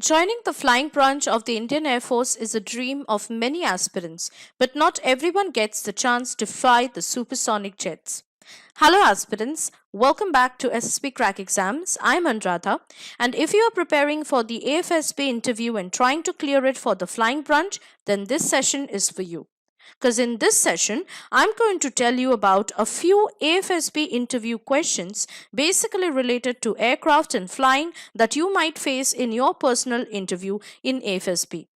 Joining the flying branch of the Indian Air Force is a dream of many aspirants, but not everyone gets the chance to fly the supersonic jets. Hello, aspirants. Welcome back to SSB Crack Exams. I'm Anuradha, and if you are preparing for the AFSB interview and trying to clear it for the flying branch, then this session is for you. Because in this session, I'm going to tell you about a few AFSB interview questions basically related to aircraft and flying that you might face in your personal interview in AFSB.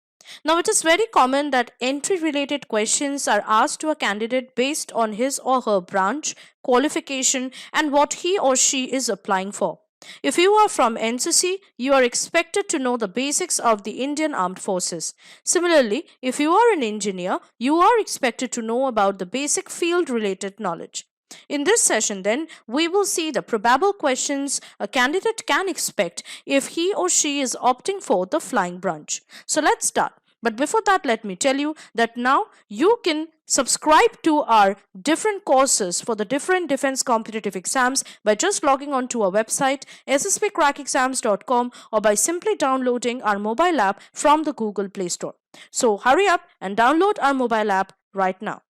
Now, it is very common that entry related questions are asked to a candidate based on his or her branch, qualification, and what he or she is applying for. If you are from NCC, you are expected to know the basics of the Indian Armed Forces. Similarly, if you are an engineer, you are expected to know about the basic field related knowledge. In this session, then, we will see the probable questions a candidate can expect if he or she is opting for the flying branch. So let's start. But before that, let me tell you that now you can subscribe to our different courses for the different defense competitive exams by just logging on to our website ssbcrackexams.com or by simply downloading our mobile app from the Google Play Store. So hurry up and download our mobile app right now.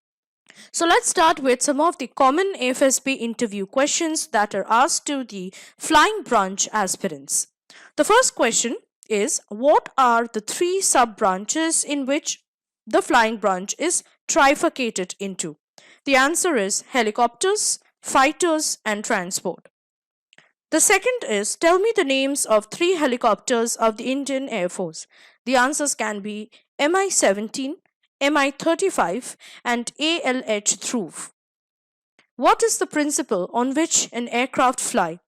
So let's start with some of the common AFSB interview questions that are asked to the flying branch aspirants. The first question is, what are the three sub-branches in which the flying branch is trifurcated into? The answer is helicopters, fighters, and transport. The second is, tell me the names of three helicopters of the Indian Air Force. The answers can be Mi-17, Mi-35, and ALH Dhruv. What is the principle on which an aircraft fly?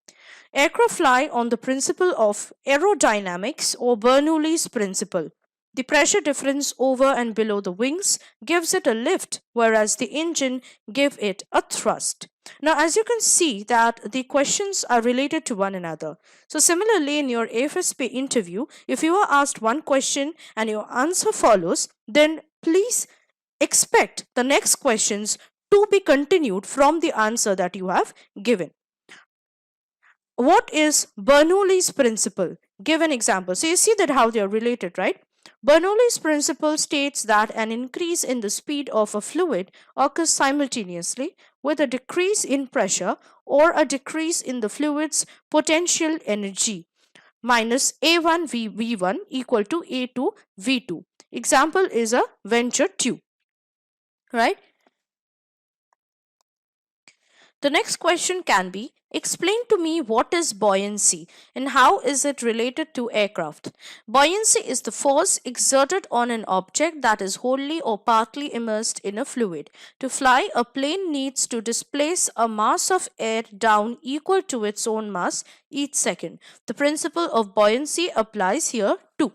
Aircraft fly on the principle of aerodynamics or Bernoulli's principle. The pressure difference over and below the wings gives it a lift, whereas the engine gives it a thrust. Now, as you can see that the questions are related to one another. So similarly, in your AFSP interview, if you are asked one question and your answer follows, then please expect the next questions to be continued from the answer that you have given. What is Bernoulli's principle? Give an example. So you see that how they are related, right? Bernoulli's principle states that an increase in the speed of a fluid occurs simultaneously with a decrease in pressure or a decrease in the fluid's potential energy minus A1 V1 equal to A2 V2. Example is a Venturi tube, right? The next question can be, explain to me what is buoyancy and how is it related to aircraft. Buoyancy is the force exerted on an object that is wholly or partly immersed in a fluid. To fly, a plane needs to displace a mass of air down equal to its own mass each second. The principle of buoyancy applies here too.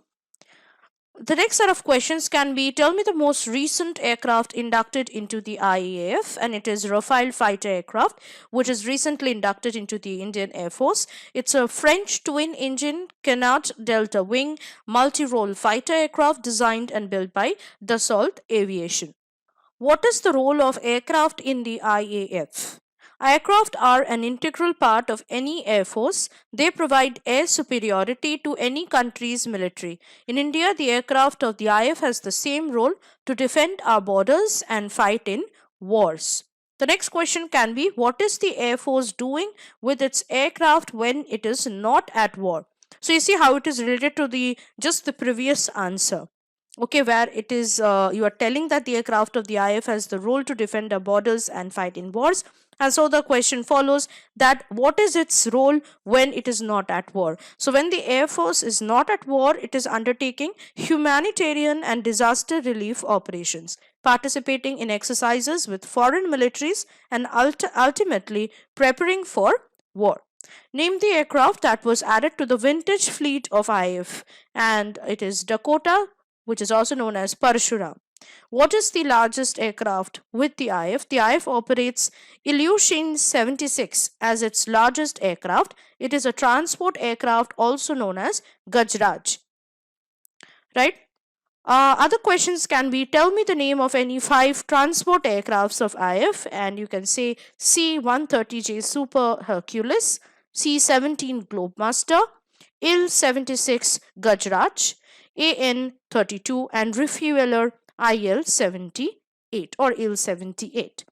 The next set of questions can be, tell me the most recent aircraft inducted into the IAF, and it is Rafale fighter aircraft, which is recently inducted into the Indian Air Force. It's a French twin-engine Canard Delta Wing multi-role fighter aircraft designed and built by Dassault Aviation. What is the role of aircraft in the IAF? Aircraft are an integral part of any air force. They provide air superiority to any country's military. In India, the aircraft of the IAF has the same role to defend our borders and fight in wars. The next question can be, what is the Air Force doing with its aircraft when it is not at war? So you see how it is related to the previous answer. Okay, where it is you are telling that the aircraft of the IF has the role to defend our borders and fight in wars. And so the question follows that what is its role when it is not at war? So when the Air Force is not at war, it is undertaking humanitarian and disaster relief operations, participating in exercises with foreign militaries, and ultimately preparing for war. Name the aircraft that was added to the vintage fleet of IF, and it is Dakota, which is also known as Parshuram. What is the largest aircraft with the IF? The IF operates Ilyushin 76 as its largest aircraft. It is a transport aircraft also known as Gajraj. Right? Other questions can be, tell me the name of any 5 transport aircrafts of IF, and you can say C-130J Super Hercules, C-17 Globemaster, IL-76 Gajraj, AN-32, and refueler IL-78 or IL-78.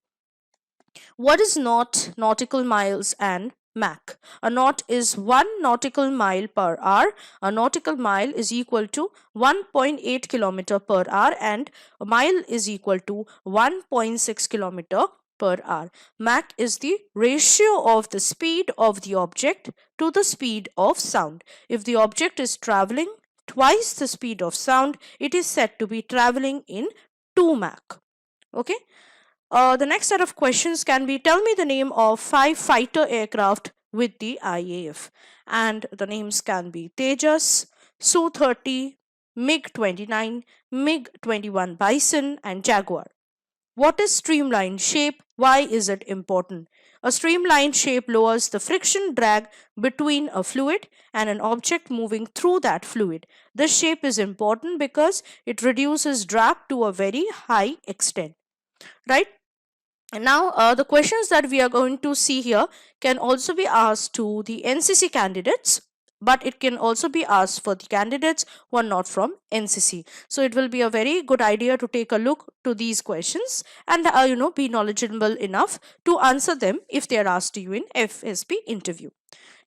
What is knot, nautical miles, and Mach? A knot is 1 nautical mile per hour. A nautical mile is equal to 1.8 kilometer per hour, and a mile is equal to 1.6 kilometer per hour. Mach is the ratio of the speed of the object to the speed of sound. If the object is traveling twice the speed of sound, it is said to be traveling in 2 Mach. Okay. The next set of questions can be, tell me the name of 5 fighter aircraft with the IAF. And the names can be Tejas, Su-30, MiG-29, MiG-21 Bison, and Jaguar. What is streamlined shape? Why is it important? A streamlined shape lowers the friction drag between a fluid and an object moving through that fluid. This shape is important because it reduces drag to a very high extent, right? And now, the questions that we are going to see here can also be asked to the NCC candidates, but it can also be asked for the candidates who are not from NCC. So it will be a very good idea to take a look to these questions and be knowledgeable enough to answer them if they are asked to you in FSB interview.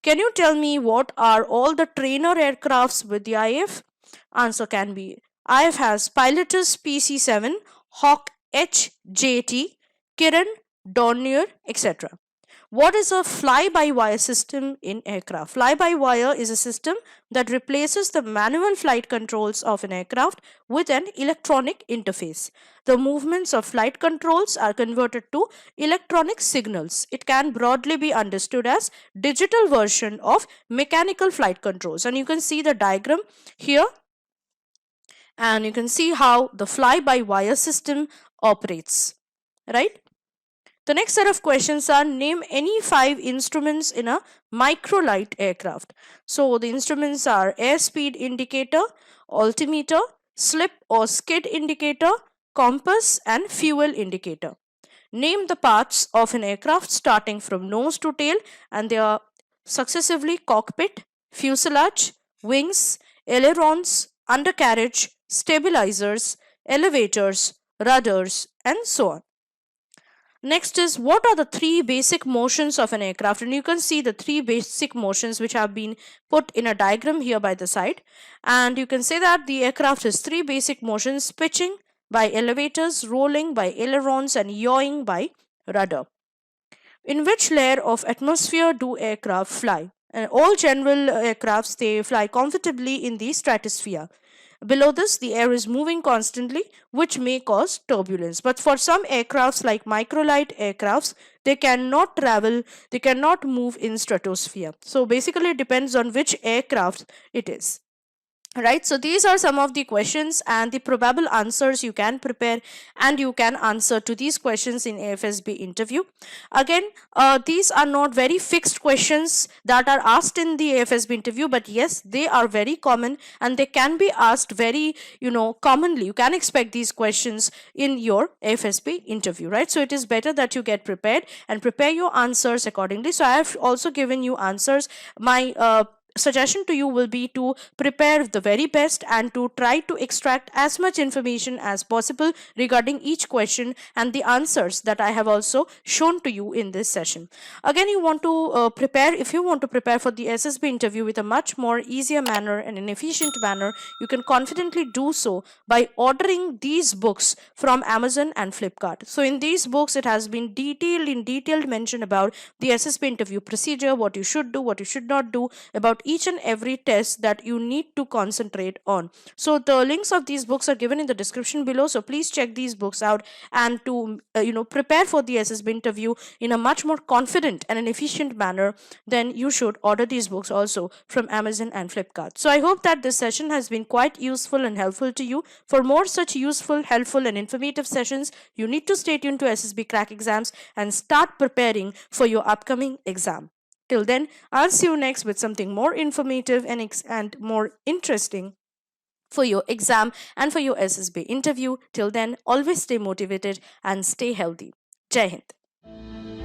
Can you tell me what are all the trainer aircrafts with the IF? Answer can be, IF has Pilatus PC-7, Hawk HJT, Kiran, Dornier, etc. What is a fly-by-wire system in aircraft? Fly-by-wire is a system that replaces the manual flight controls of an aircraft with an electronic interface. The movements of flight controls are converted to electronic signals. It can broadly be understood as digital version of mechanical flight controls. And you can see the diagram here, and you can see how the fly-by-wire system operates, right? The next set of questions are, name any 5 instruments in a microlight aircraft. So the instruments are airspeed indicator, altimeter, slip or skid indicator, compass, and fuel indicator. Name the parts of an aircraft starting from nose to tail, and they are successively cockpit, fuselage, wings, ailerons, undercarriage, stabilizers, elevators, rudders, and so on. Next is, what are the 3 basic motions of an aircraft? And you can see the 3 basic motions which have been put in a diagram here by the side. And you can say that the aircraft has 3 basic motions: pitching by elevators, rolling by ailerons, and yawing by rudder. In which layer of atmosphere do aircraft fly? And all general aircrafts, they fly comfortably in the stratosphere. Below this, the air is moving constantly, which may cause turbulence. But for some aircrafts, like microlight aircrafts, they cannot travel, they cannot move in stratosphere. So basically, it depends on which aircraft it is. Right, so these are some of the questions and the probable answers you can prepare, and you can answer to these questions in AFSB interview. Again, these are not very fixed questions that are asked in the AFSB interview, but yes, they are very common and they can be asked very commonly. You can expect these questions in your AFSB interview, right? So it is better that you get prepared and prepare your answers accordingly. So I have also given you answers. My suggestion to you will be to prepare the very best and to try to extract as much information as possible regarding each question and the answers that I have also shown to you in this session. Again, you want to prepare, if you want to prepare for the SSB interview with a much more easier manner and an efficient manner, you can confidently do so by ordering these books from Amazon and Flipkart. So in these books, it has been detailed mention about the SSB interview procedure, what you should do, what you should not do, about each and every test that you need to concentrate on. So the links of these books are given in the description below, so please check these books out and to prepare for the SSB interview in a much more confident and an efficient manner, then you should order these books also from Amazon and Flipkart. So I hope that this session has been quite useful and helpful to you. For more such useful, helpful, and informative sessions, you need to stay tuned to SSB Crack Exams and start preparing for your upcoming exam. Till then, I'll see you next with something more informative and more interesting for your exam and for your SSB interview. Till then, always stay motivated and stay healthy. Jai Hind.